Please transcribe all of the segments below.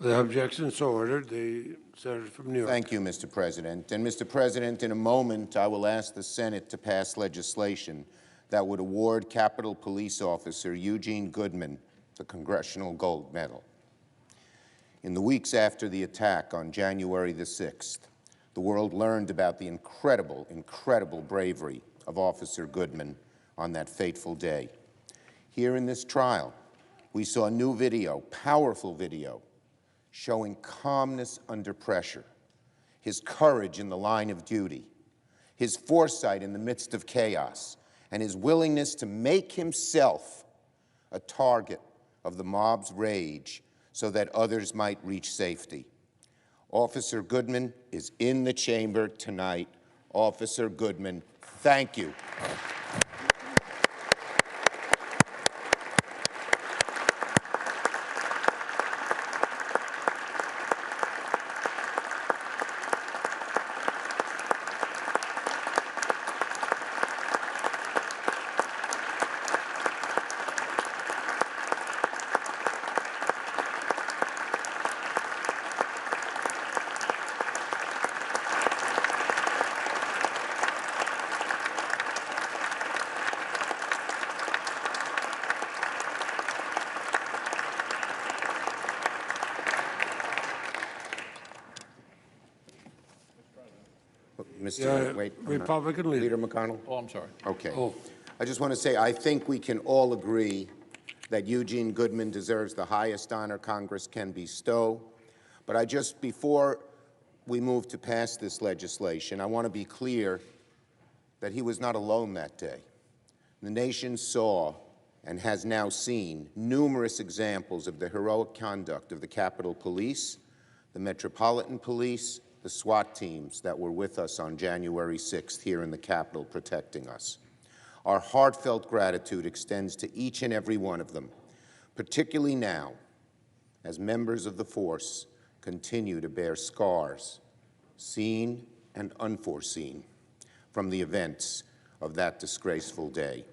Without objection, so ordered. The senator from New York. Thank you, Mr. President. And, Mr. President, in a moment, I will ask the Senate to pass legislation that would award Capitol Police Officer Eugene Goodman the Congressional Gold Medal. In the weeks after the attack on January the 6th, the world learned about the incredible bravery of Officer Goodman on that fateful day. Here in this trial, we saw a new video, powerful video, showing calmness under pressure, his courage in the line of duty, his foresight in the midst of chaos, and his willingness to make himself a target of the mob's rage so that others might reach safety. Officer Goodman is in the chamber tonight. Officer Goodman, thank you. Republican leader. Leader McConnell? Oh, I'm sorry. Okay. I just want to say I think we can all agree that Eugene Goodman deserves the highest honor Congress can bestow. But before we move to pass this legislation, I want to be clear that he was not alone that day. The nation saw and has now seen numerous examples of the heroic conduct of the Capitol Police, the Metropolitan Police, the SWAT teams that were with us on January 6th here in the Capitol protecting us. Our heartfelt gratitude extends to each and every one of them, particularly now as members of the force continue to bear scars, seen and unforeseen, from the events of that disgraceful day.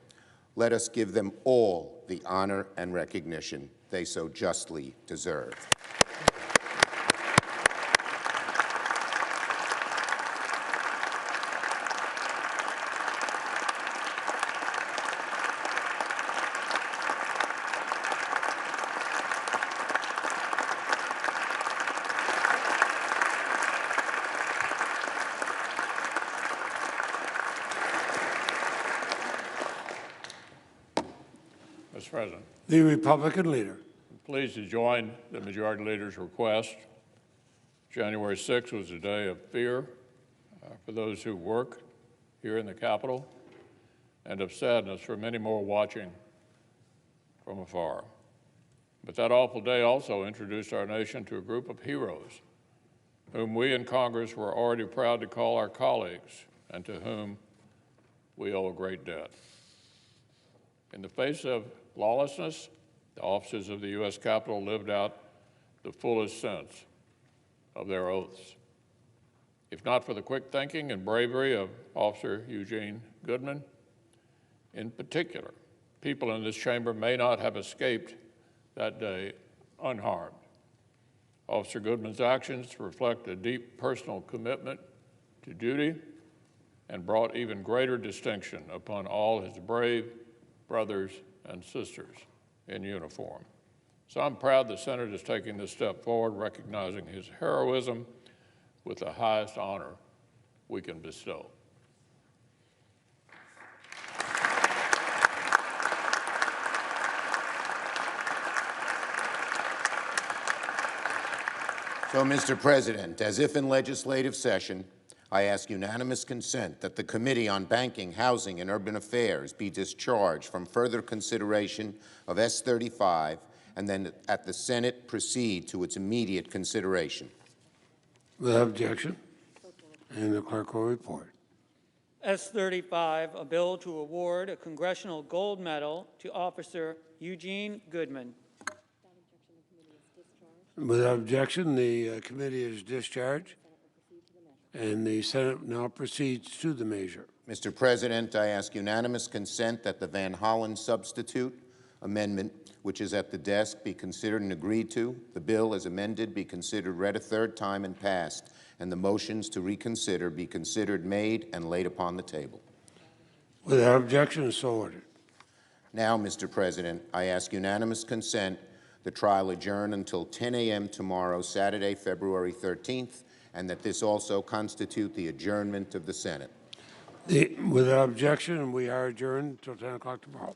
Let us give them all the honor and recognition they so justly deserve. Mr. President. The Republican leader. I'm pleased to join the Majority Leader's request. January 6th was a day of fear for those who work here in the Capitol and of sadness for many more watching from afar. But that awful day also introduced our nation to a group of heroes whom we in Congress were already proud to call our colleagues and to whom we owe a great debt. In the face of lawlessness, the officers of the U.S. Capitol lived out the fullest sense of their oaths. If not for the quick thinking and bravery of Officer Eugene Goodman, in particular, people in this chamber may not have escaped that day unharmed. Officer Goodman's actions reflect a deep personal commitment to duty and brought even greater distinction upon all his brave brothers and sisters in uniform. So I'm proud the Senate is taking this step forward, recognizing his heroism with the highest honor we can bestow. So, Mr. President, as if in legislative session, I ask unanimous consent that the Committee on Banking, Housing, and Urban Affairs be discharged from further consideration of S-35 and then at the Senate proceed to its immediate consideration. Without objection. And the clerk will report. S-35, a bill to award a Congressional Gold Medal to Officer Eugene Goodman. Without objection, the committee is discharged, and the Senate now proceeds to the measure. Mr. President, I ask unanimous consent that the Van Hollen substitute amendment which is at the desk, be considered and agreed to. The bill as amended be considered read a third time and passed, and the motions to reconsider be considered made and laid upon the table. Without objection, so ordered. Now, Mr. President, I ask unanimous consent the trial adjourn until 10 a.m. tomorrow, Saturday, February 13th, and that this also constitute the adjournment of the Senate. Without objection, we are adjourned until 10 o'clock tomorrow.